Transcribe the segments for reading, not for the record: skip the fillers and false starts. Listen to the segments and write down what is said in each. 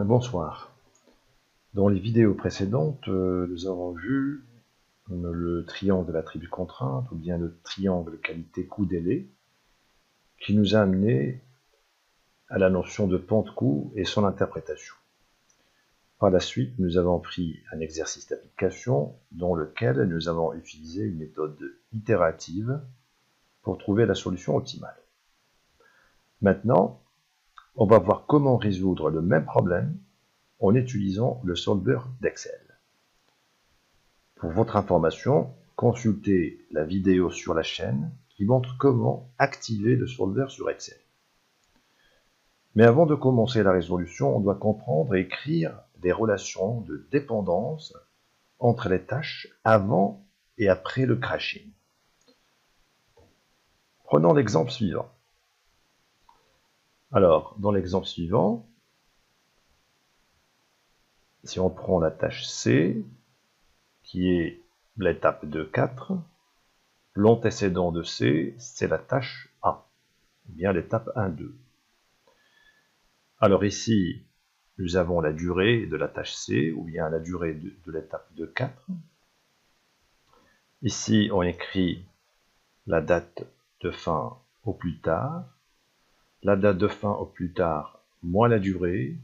Bonsoir. Dans les vidéos précédentes, nous avons vu le triangle de la tribu contrainte, ou bien le triangle qualité-coût-délai, qui nous a amené à la notion de pente-coût et son interprétation. Par la suite, nous avons pris un exercice d'application dans lequel nous avons utilisé une méthode itérative pour trouver la solution optimale. Maintenant, on va voir comment résoudre le même problème en utilisant le solver d'Excel. Pour votre information, consultez la vidéo sur la chaîne qui montre comment activer le solver sur Excel. Mais avant de commencer la résolution, on doit comprendre et écrire des relations de dépendance entre les tâches avant et après le crashing. Prenons l'exemple suivant. Alors, dans l'exemple suivant, si on prend la tâche C, qui est l'étape de 4, l'antécédent de C, c'est la tâche A, ou bien l'étape 1-2. Alors ici, nous avons la durée de la tâche C, ou bien la durée de l'étape de 4. Ici, on écrit la date de fin au plus tard. La date de fin au plus tard moins la durée,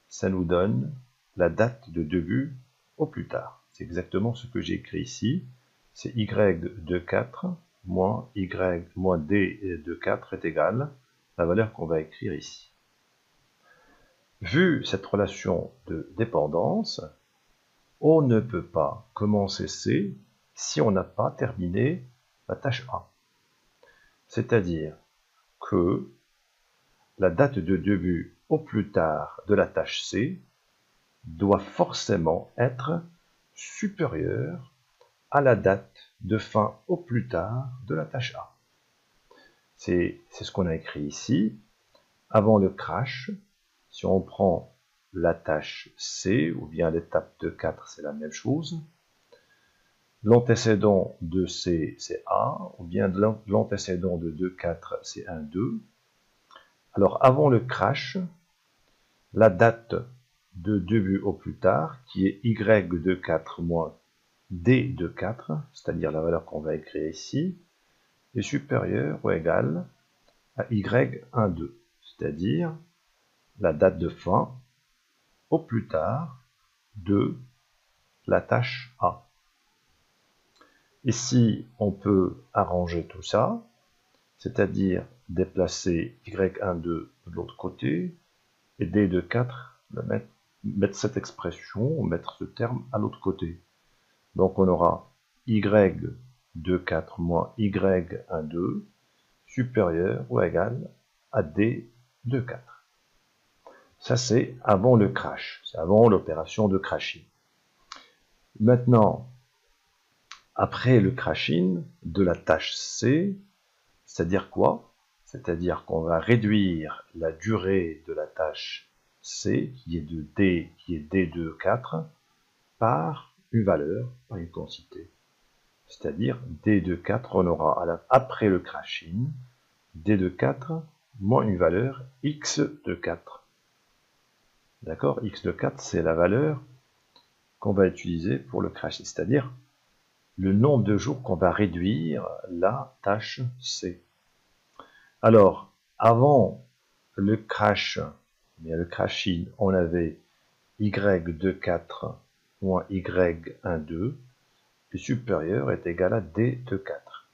ça nous donne la date de début au plus tard. C'est exactement ce que j'ai écrit ici. C'est y de 4 moins y moins d de 4 est égal à la valeur qu'on va écrire ici. Vu cette relation de dépendance, on ne peut pas commencer C si on n'a pas terminé la tâche A. C'est-à-dire que la date de début au plus tard de la tâche C doit forcément être supérieure à la date de fin au plus tard de la tâche A. C'est ce qu'on a écrit ici. Avant le crash, si on prend la tâche C, ou bien l'étape de 4, c'est la même chose. L'antécédent de C, c'est A, ou bien l'antécédent de 2,4, c'est 1,2. Alors, avant le crash, la date de début au plus tard, qui est Y de 4 moins D de 4, c'est-à-dire la valeur qu'on va écrire ici, est supérieure ou égale à Y1,2, c'est-à-dire la date de fin au plus tard de la tâche A. Ici, on peut arranger tout ça, c'est-à-dire déplacer Y1,2 de l'autre côté et D de 4, mettre cette expression, ou mettre ce terme à l'autre côté. Donc on aura Y de 4 moins Y1,2 supérieur ou égal à D de 4. Ça, c'est avant le crash, c'est avant l'opération de crashing. Maintenant, après le crashing de la tâche C, c'est-à-dire quoi? C'est-à-dire qu'on va réduire la durée de la tâche C, qui est D de 4, par une valeur, par une quantité. C'est-à-dire D de 4, on aura après le crashing, D de 4 moins une valeur X de 4. D'accord? X de 4, c'est la valeur qu'on va utiliser pour le crashing, c'est-à-dire le nombre de jours qu'on va réduire la tâche C. Alors, avant le crash, le crashing, on avait Y de 4 moins Y1,2 et supérieur est égal à D de 4.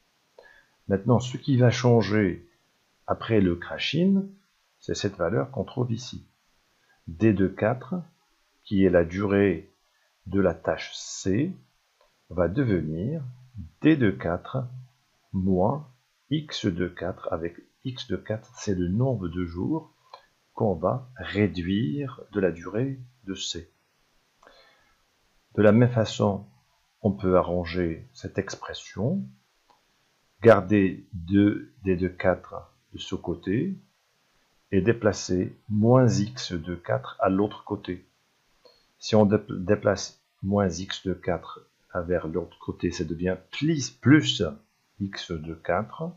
Maintenant, ce qui va changer après le crashing, c'est cette valeur qu'on trouve ici. D de 4, qui est la durée de la tâche C, va devenir D de 4 moins X de 4, avec X de 4, c'est le nombre de jours qu'on va réduire de la durée de C. De la même façon, on peut arranger cette expression, garder D de 4 de ce côté, et déplacer moins X de 4 à l'autre côté. Si on déplace moins X de 4 vers l'autre côté, ça devient plus X de 4.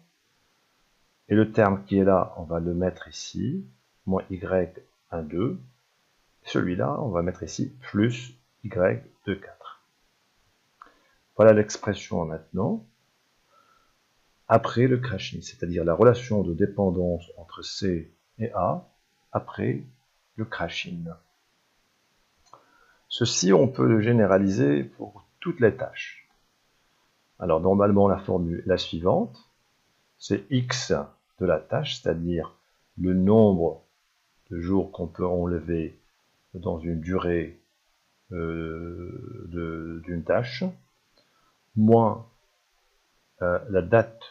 Et le terme qui est là, on va le mettre ici, moins Y1,2. Celui-là, on va mettre ici plus y de 4. Voilà l'expression maintenant après le crashing, c'est-à-dire la relation de dépendance entre C et A après le crashing. Ceci, on peut le généraliser pour toutes les tâches. Alors, normalement, la formule est la suivante. C'est x de la tâche, c'est-à-dire le nombre de jours qu'on peut enlever dans une durée d'une tâche, moins la date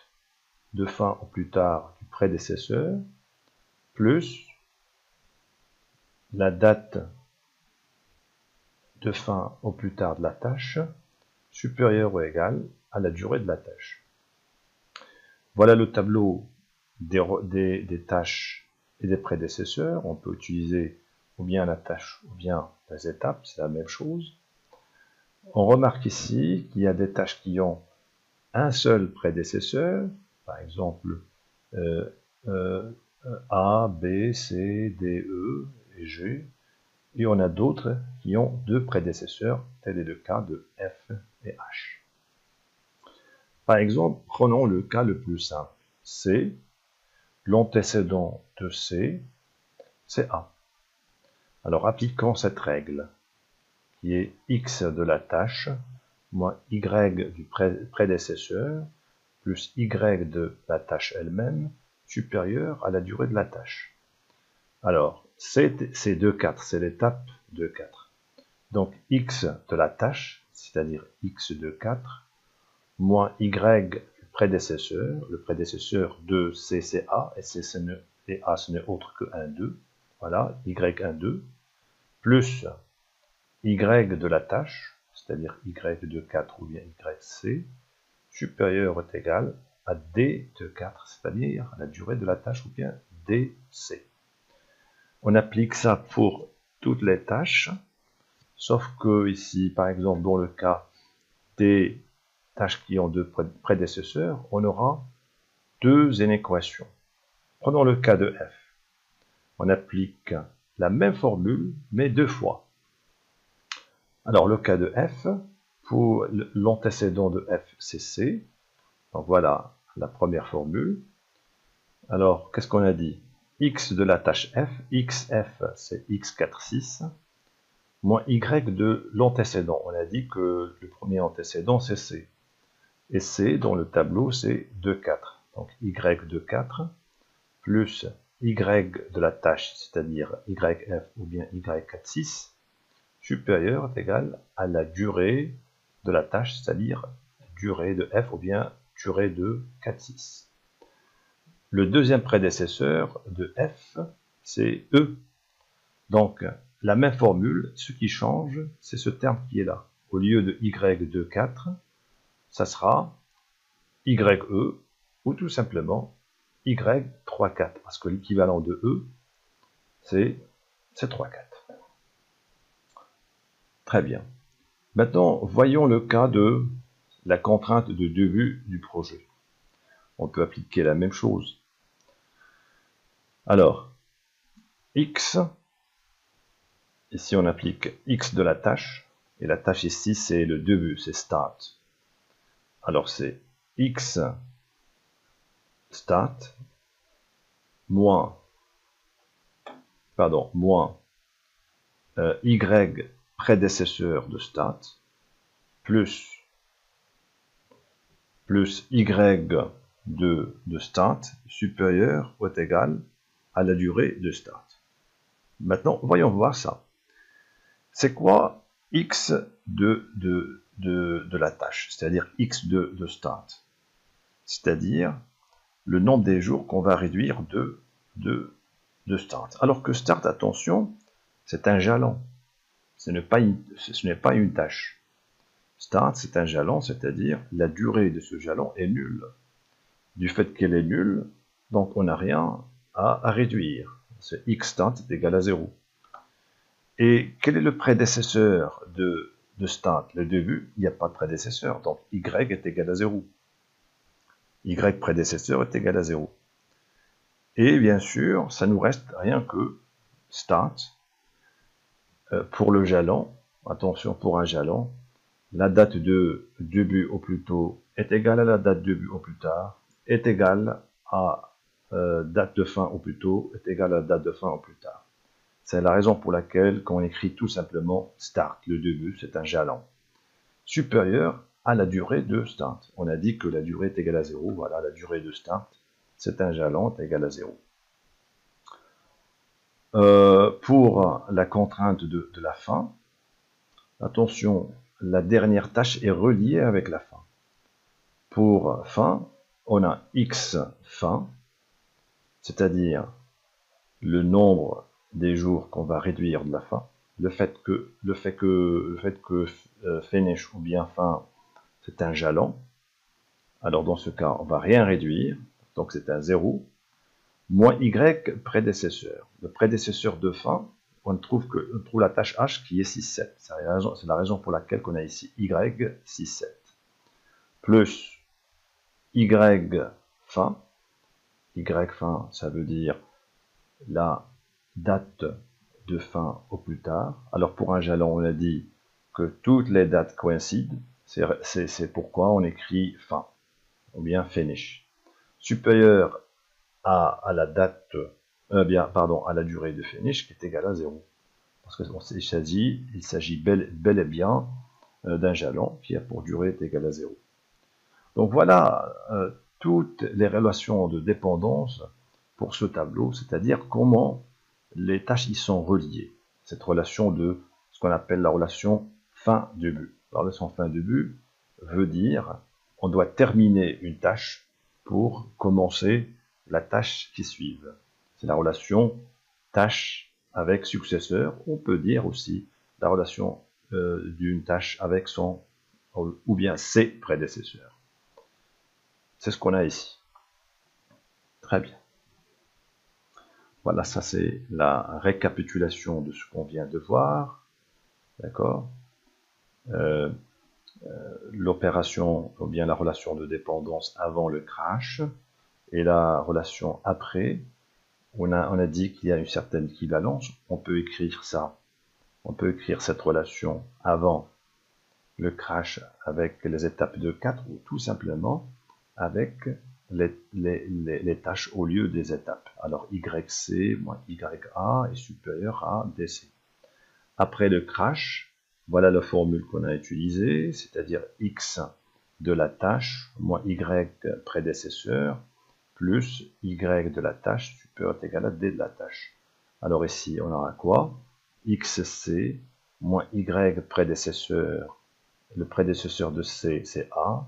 de fin au plus tard du prédécesseur, plus la date de fin au plus tard de la tâche, supérieure ou égale à la durée de la tâche. Voilà le tableau des tâches et des prédécesseurs. On peut utiliser ou bien la tâche ou bien les étapes, c'est la même chose. On remarque ici qu'il y a des tâches qui ont un seul prédécesseur, par exemple A, B, C, D, E et G, et on a d'autres qui ont deux prédécesseurs, tel est le cas de F et H. Par exemple, prenons le cas le plus simple. C, l'antécédent de C, c'est A. Alors appliquons cette règle, qui est x de la tâche, moins y du prédécesseur, plus y de la tâche elle-même, supérieur à la durée de la tâche. Alors, c'est 2,4, c'est l'étape 2,4. Donc, x de la tâche, c'est-à-dire x de 4, moins y du prédécesseur, le prédécesseur de C, c'est A, et A, ce n'est autre que 1, 2. Voilà, y1, 2, plus y de la tâche, c'est-à-dire y de 4 ou bien yc, supérieur ou égal à d de 4, c'est-à-dire la durée de la tâche ou bien dc. On applique ça pour toutes les tâches, sauf que ici, par exemple, dans le cas des tâches qui ont deux prédécesseurs, on aura deux inéquations. Prenons le cas de f. On applique la même formule, mais deux fois. Alors, le cas de f, pour l'antécédent de f, c'est c. Donc, voilà la première formule. Alors, qu'est-ce qu'on a dit? X de la tâche f, xf, c'est x4, 6, moins y de l'antécédent. On a dit que le premier antécédent, c'est c. Et c, dans le tableau, c'est 2, 4. Donc, y de 4, plus y de la tâche, c'est-à-dire yf ou bien y4, 6, supérieur est égal à la durée de la tâche, c'est-à-dire durée de f ou bien durée de 4, 6. Le deuxième prédécesseur de f, c'est e. Donc, la même formule, ce qui change, c'est ce terme qui est là. Au lieu de y de 4, ça sera ye, ou tout simplement y 3, 4, parce que l'équivalent de e, c'est 3, 4. Très bien. Maintenant, voyons le cas de la contrainte de début du projet. On peut appliquer la même chose. Alors, x, ici on applique x de la tâche, et la tâche ici c'est le début, c'est start. Alors c'est x start moins y prédécesseur de start plus y de start supérieur ou égal à la durée de start. Maintenant, voyons voir ça. C'est quoi x de la tâche, c'est-à-dire x de start? C'est-à-dire le nombre des jours qu'on va réduire de start. Alors que start, attention, c'est un jalon. Ce n'est pas une tâche. Start, c'est un jalon, c'est-à-dire la durée de ce jalon est nulle. Du fait qu'elle est nulle, donc on n'a rien à réduire. C'est x start est égal à 0. Et quel est le prédécesseur de start? Le début, il n'y a pas de prédécesseur, donc y est égal à 0. Y prédécesseur est égal à 0. Et bien sûr, ça nous reste rien que start Pour le jalon, attention, pour un jalon, la date de début au plus tôt est égale à la date de début au plus tard, est égale à date de fin au plus tôt, est égale à la date de fin au plus tard. C'est la raison pour laquelle, quand on écrit tout simplement start, le début, c'est un jalon, supérieur à la durée de start. On a dit que la durée est égale à 0, voilà, la durée de start, c'est un jalon, est égal à 0. Pour la contrainte de la fin, attention, la dernière tâche est reliée avec la fin. Pour fin, on a x fin, c'est-à-dire le nombre des jours qu'on va réduire de la fin. Le fait que finish ou bien fin, c'est un jalon. Alors dans ce cas, on va rien réduire, donc c'est un 0. Moins y prédécesseur. Le prédécesseur de fin, on trouve la tâche h qui est 6,7. C'est la raison pour laquelle on a ici y 6,7. Plus y fin. Y fin, ça veut dire la date de fin au plus tard. Alors pour un jalon, on a dit que toutes les dates coïncident. C'est pourquoi on écrit fin, ou bien finish. Supérieur à la date, à la durée de finish qui est égale à 0. Parce qu'il s'agit bel et bien d'un jalon qui a pour durée est égale à 0. Donc voilà toutes les relations de dépendance pour ce tableau, c'est-à-dire comment les tâches y sont reliées. Cette relation de ce qu'on appelle la relation fin-début. La relation fin-début veut dire on doit terminer une tâche pour commencer la tâche qui suit. C'est la relation tâche avec successeur. On peut dire aussi la relation d'une tâche avec son ou bien ses prédécesseurs. C'est ce qu'on a ici. Très bien. Voilà, ça c'est la récapitulation de ce qu'on vient de voir. D'accord. L'opération, ou bien la relation de dépendance avant le crash, et la relation après. On a dit qu'il y a une certaine équivalence. On peut écrire ça. On peut écrire cette relation avant le crash avec les étapes de 4 ou tout simplement avec les tâches au lieu des étapes. Alors YC moins YA est supérieur à DC. Après le crash, voilà la formule qu'on a utilisée, c'est-à-dire X de la tâche moins Y prédécesseur plus Y de la tâche supérieur est égal à D de la tâche. Alors ici, on aura quoi? XC moins Y prédécesseur, le prédécesseur de C, c'est A,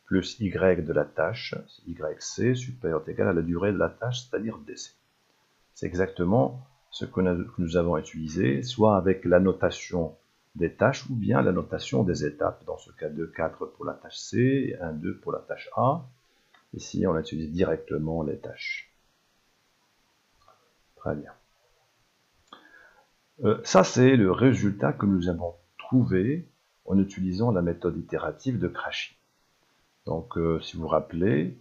plus Y de la tâche, YC, supérieur est égal à la durée de la tâche, c'est-à-dire DC. C'est exactement ce que nous avons utilisé, soit avec la notation des tâches, ou bien la notation des étapes. Dans ce cas, 2,4 pour la tâche C, et 1,2 pour la tâche A. Ici, on utilise directement les tâches. Très bien. Ça, c'est le résultat que nous avons trouvé en utilisant la méthode itérative de Crashy. Donc, si vous vous rappelez,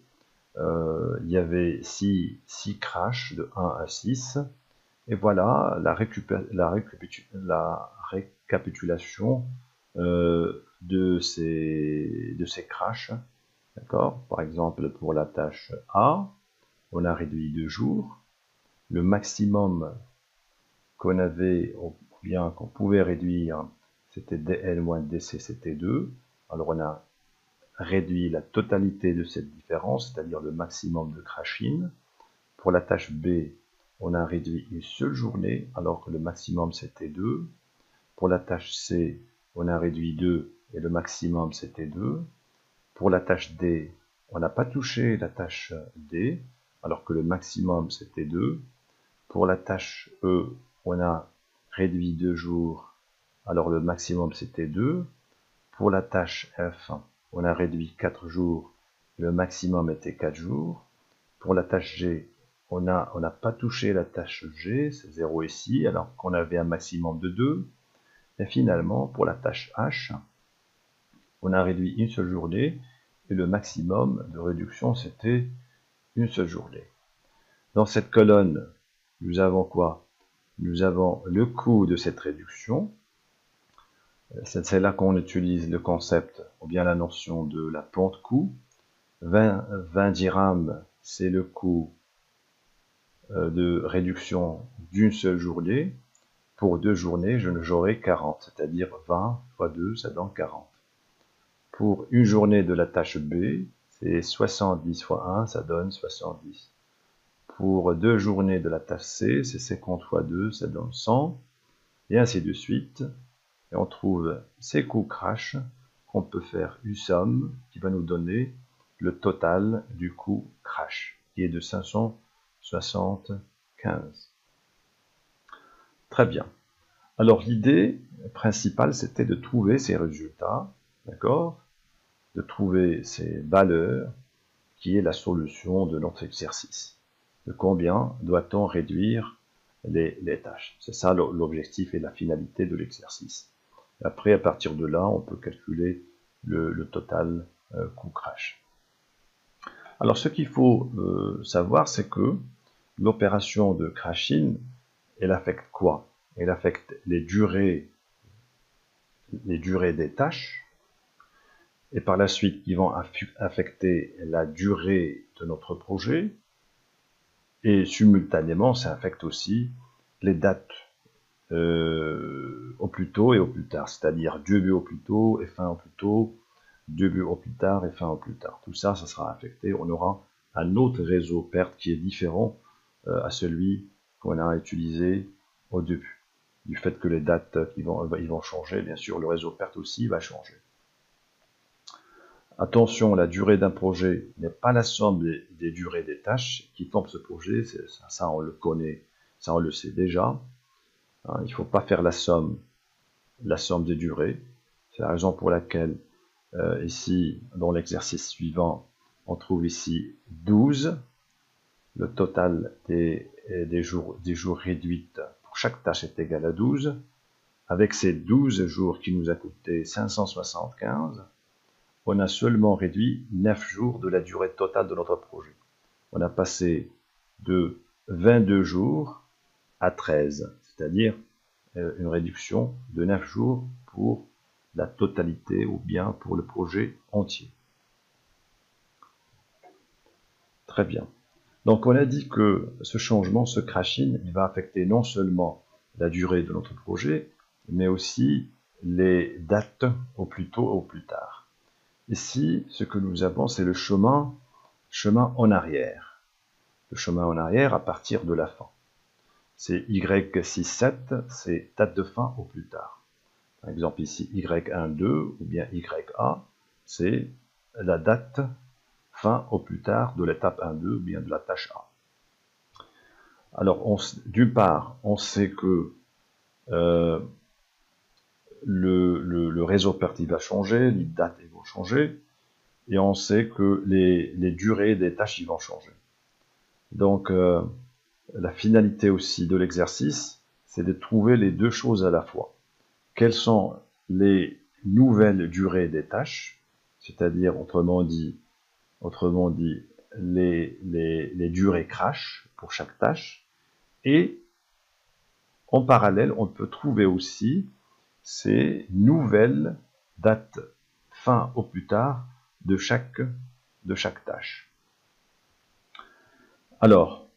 il y avait 6 crashs de 1 à 6. Et voilà la récapitulation de ces crashs. D'accord. Par exemple, pour la tâche A, on a réduit 2 jours. Le maximum qu'on avait, ou bien qu'on pouvait réduire, c'était DL moins DC, c'était 2. Alors on a réduit la totalité de cette différence, c'est-à-dire le maximum de crash-in. Pour la tâche B, on a réduit une seule journée, alors que le maximum c'était 2. Pour la tâche C, on a réduit 2 et le maximum c'était 2. Pour la tâche D, on n'a pas touché la tâche D, alors que le maximum c'était 2. Pour la tâche E, on a réduit 2 jours, alors le maximum c'était 2. Pour la tâche F, on a réduit 4 jours, le maximum était 4 jours. Pour la tâche G, on n'a pas touché la tâche G, c'est 0 ici, alors qu'on avait un maximum de 2. Et finalement, pour la tâche H, on a réduit une seule journée, et le maximum de réduction, c'était une seule journée. Dans cette colonne, nous avons quoi? nous avons le coût de cette réduction. C'est là qu'on utilise le concept, ou bien la notion de la pente coût. 20 dirhams, c'est le coût de réduction d'une seule journée. Pour 2 journées, j'aurai 40, c'est-à-dire 20 fois 2, ça donne 40. Pour une journée de la tâche B, c'est 70 fois 1, ça donne 70. Pour 2 journées de la tâche C, c'est 50 fois 2, ça donne 100, et ainsi de suite. Et on trouve ces coûts crash qu'on peut faire une somme qui va nous donner le total du coût crash, qui est de 575. Très bien. Alors l'idée principale, c'était de trouver ces résultats, d'accord? De trouver ces valeurs qui est la solution de notre exercice. De combien doit-on réduire les tâches? C'est ça l'objectif et la finalité de l'exercice. Après, à partir de là, on peut calculer le total coût crash. Alors, ce qu'il faut savoir, c'est que l'opération de crashing, elle affecte quoi? Elle affecte les durées des tâches, et par la suite, qui vont affecter la durée de notre projet, et simultanément, ça affecte aussi les dates au plus tôt et au plus tard, c'est-à-dire début au plus tôt et fin au plus tôt, début au plus tard et fin au plus tard. Tout ça, ça sera affecté. On aura un autre réseau perte qui est différent à celui qu'on a utilisé au début. Du fait que les dates ils vont changer, bien sûr, le réseau perte aussi va changer. Attention, la durée d'un projet n'est pas la somme des durées des tâches qui tombent ce projet, ça on le connaît, ça on le sait déjà. Il ne faut pas faire la somme des durées. C'est la raison pour laquelle, ici, dans l'exercice suivant, on trouve ici 12. Le total des jours réduits pour chaque tâche est égal à 12. Avec ces 12 jours qui nous a coûté 575, on a seulement réduit 9 jours de la durée totale de notre projet. On a passé de 22 jours à 13, c'est-à-dire une réduction de 9 jours pour la totalité ou bien pour le projet entier. Très bien. Donc on a dit que ce changement, ce crashing, il va affecter non seulement la durée de notre projet, mais aussi les dates au plus tôt ou au plus tard. Ici, ce que nous avons, c'est le chemin en arrière. Le chemin en arrière à partir de la fin. C'est Y67, c'est date de fin au plus tard. Par exemple ici, Y12 ou bien YA, c'est la date fin au plus tard de l'étape 1-2 ou bien de la tâche A. Alors, d'une part, on sait que le réseau perte va changer, les dates vont changer, et on sait que les durées des tâches vont changer. Donc, la finalité aussi de l'exercice, c'est de trouver les deux choses à la fois. Quelles sont les nouvelles durées des tâches, c'est-à-dire, autrement dit, les durées crash pour chaque tâche, et en parallèle, on peut trouver aussi ces nouvelles dates fin au plus tard de chaque tâche. Alors,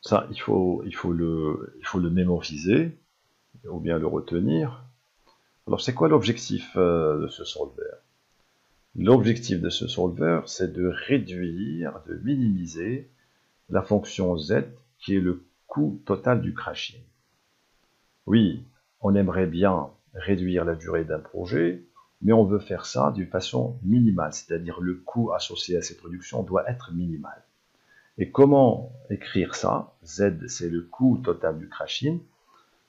ça, il faut le mémoriser, ou bien le retenir. Alors, c'est quoi l'objectif de ce solver? L'objectif de ce solver, c'est de réduire, de minimiser la fonction z, qui est le coût total du crashing. Oui, on aimerait bien réduire la durée d'un projet, mais on veut faire ça d'une façon minimale, c'est-à-dire le coût associé à cette réduction doit être minimal. Et comment écrire ça? Z, c'est le coût total du crashing.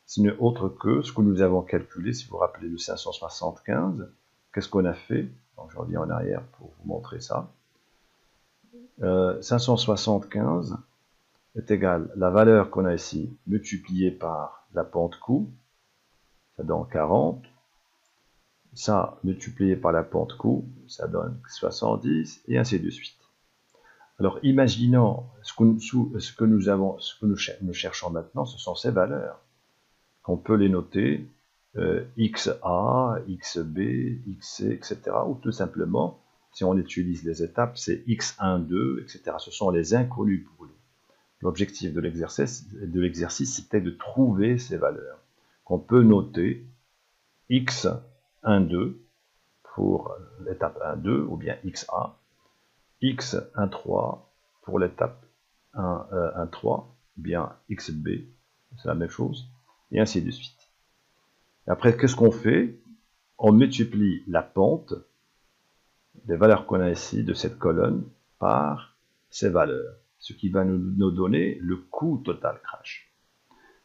Ce n'est autre que ce que nous avons calculé, si vous vous rappelez le 575. Qu'est-ce qu'on a fait? Donc, je reviens en arrière pour vous montrer ça. 575 est égal à la valeur qu'on a ici multipliée par la pente coût, ça donne 40. Ça multiplié par la pente coût, ça donne 70, et ainsi de suite. Alors, imaginons ce que nous cherchons maintenant, ce sont ces valeurs. On peut les noter XA, XB, XC, etc. Ou tout simplement, si on utilise les étapes, c'est X1, 2, etc. Ce sont les inconnus pour nous. L'objectif de l'exercice, c'était de trouver ces valeurs. Qu'on peut noter X1, 2 pour l'étape 1, 2, ou bien XA, X1, 3 pour l'étape 1, 3, ou bien XB, c'est la même chose, et ainsi de suite. Après, qu'est-ce qu'on fait? On multiplie la pente, les valeurs qu'on a ici de cette colonne, par ces valeurs, ce qui va nous donner le coût total crash.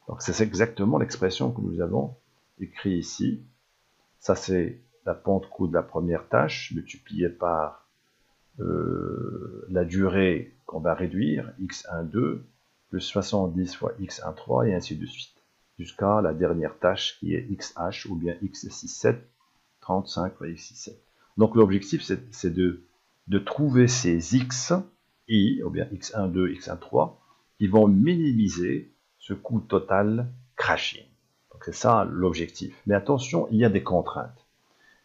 Donc c'est exactement l'expression que nous avons écrite ici. Ça c'est la pente coût de la première tâche multipliée par la durée qu'on va réduire, x1, 2, plus 70 fois x1, 3, et ainsi de suite, jusqu'à la dernière tâche qui est xh, ou bien x6, 7, 35 fois x6, 7. Donc l'objectif, c'est de trouver ces x, i, ou bien x1, 2, x1, 3, qui vont minimiser ce coût total crashing. Donc c'est ça l'objectif. Mais attention, il y a des contraintes.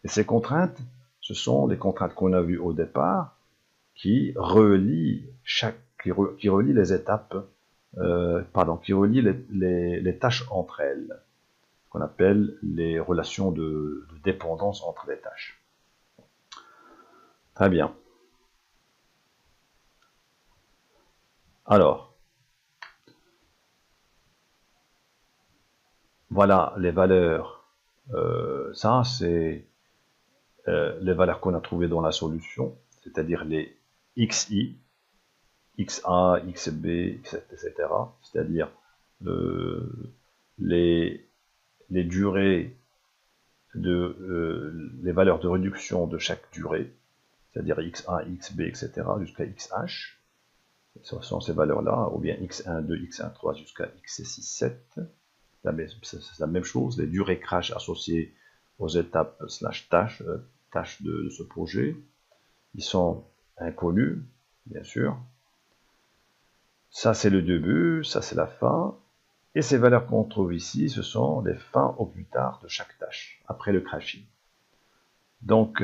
Et ces contraintes, ce sont les contraintes qu'on a vues au départ, qui relient les étapes, qui relient les tâches entre elles, qu'on appelle les relations de dépendance entre les tâches. Très bien. Alors, voilà les valeurs. Ça, c'est les valeurs qu'on a trouvées dans la solution, c'est-à-dire les xi, xa, xb, etc. C'est-à-dire les durées les valeurs de réduction de chaque durée, c'est-à-dire x1, xb, etc. jusqu'à xh. Ce sont ces valeurs-là, ou bien x1, 2, x1, 3 jusqu'à x6, 7. C'est la même chose, les durées crash associées aux étapes / tâches de ce projet. Ils sont inconnus, bien sûr. Ça, c'est le début, ça, c'est la fin. Et ces valeurs qu'on trouve ici, ce sont les fins au plus tard de chaque tâche, après le crashing. Donc,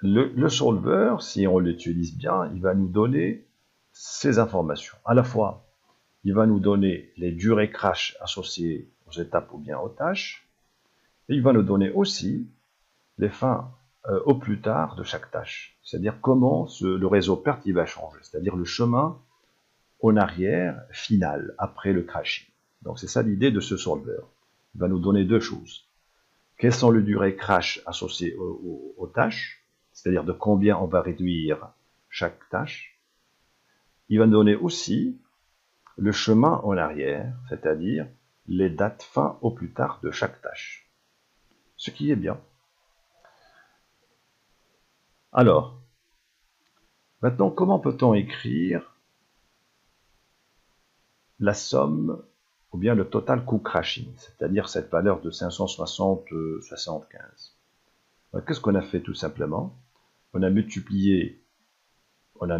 le solver, si on l'utilise bien, il va nous donner ces informations. À la fois, il va nous donner les durées crash associées aux étapes ou bien aux tâches, et il va nous donner aussi les fins au plus tard de chaque tâche. C'est-à-dire comment le réseau PERT il va changer, c'est-à-dire le chemin en arrière final, après le crashing. Donc c'est ça l'idée de ce solver. Il va nous donner deux choses. Quelles sont les durées crash associées aux tâches, c'est-à-dire de combien on va réduire chaque tâche. Il va nous donner aussi le chemin en arrière, c'est-à-dire les dates fin au plus tard de chaque tâche. Ce qui est bien. Alors, maintenant, comment peut-on écrire la somme ou bien le total coût crashing, c'est-à-dire cette valeur de 560,75. Qu'est-ce qu'on a fait tout simplement? On a multiplié la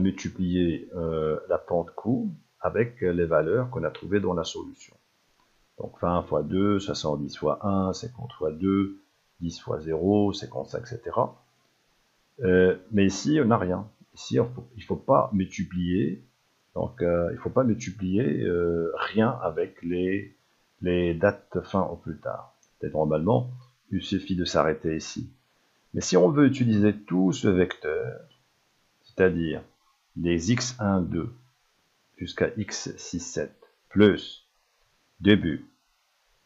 pente coût avec les valeurs qu'on a trouvées dans la solution. Donc 20 fois 2, 70 fois 1, 50 fois 2, 10 fois 0, 55, etc. Mais ici, on n'a rien. Ici, il ne faut pas multiplier. Donc, il ne faut pas multiplier rien avec les dates fin au plus tard. Normalement, il suffit de s'arrêter ici. Mais si on veut utiliser tout ce vecteur, c'est-à-dire les x1, 2 jusqu'à x6, 7, plus début,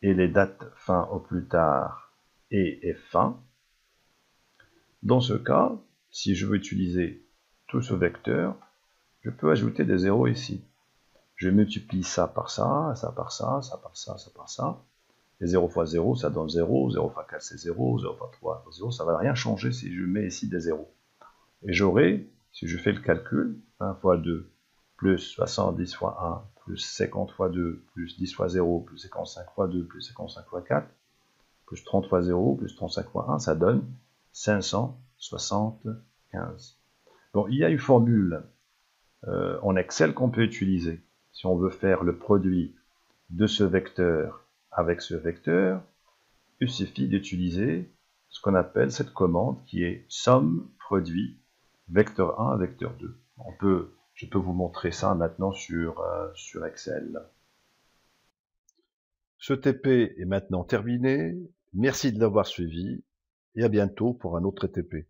et les dates fin au plus tard et fin, dans ce cas, si je veux utiliser tout ce vecteur, je peux ajouter des zéros ici. Je multiplie ça par ça, ça par ça, ça par ça, ça par ça. Et 0 fois 0, ça donne 0. 0 fois 4, c'est 0. 0 fois 3, 0. Ça ne va rien changer si je mets ici des zéros. Et j'aurai, si je fais le calcul, 1 fois 2, plus 70 fois 1, plus 50 fois 2, plus 10 fois 0, plus 55 fois 2, plus 55 fois 4, plus 30 fois 0, plus 35 fois 1, ça donne 575. Bon, il y a une formule en Excel qu'on peut utiliser. Si on veut faire le produit de ce vecteur avec ce vecteur, il suffit d'utiliser ce qu'on appelle cette commande qui est somme produit vecteur 1 vecteur 2. Je peux vous montrer ça maintenant sur Excel. Ce TP est maintenant terminé. Merci de l'avoir suivi et à bientôt pour un autre TP.